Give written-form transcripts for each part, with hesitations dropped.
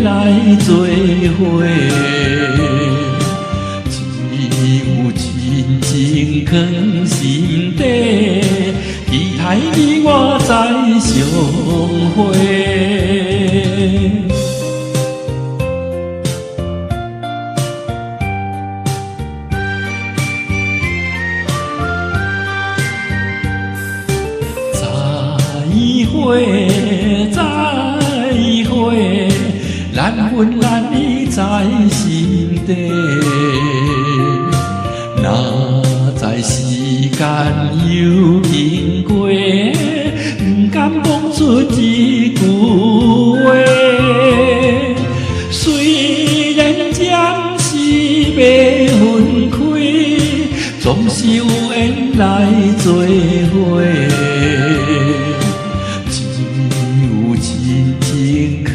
缘来做伙，只有真情藏心底，期待你我再相会。再会，咱分咱意在心底。若知时间又经过，不敢讲出一句话。虽然暂时袂分开，总是有缘来做伙。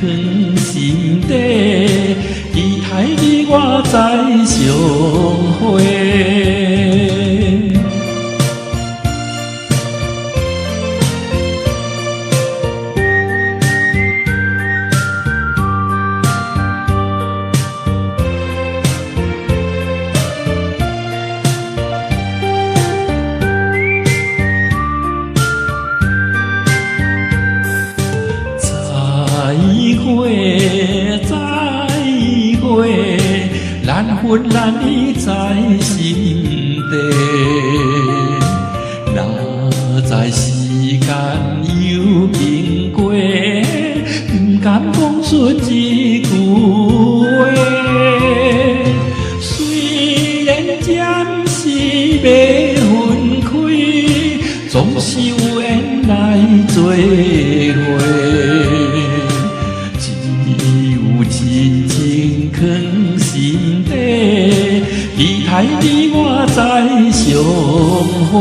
藏心底，期待你我再相会。再会，咱分咱意在心底。若知时间又经过，不敢讲出一句话。虽然暂时袂分开，总是有缘来做伙。真情藏心底，期待你我再相会。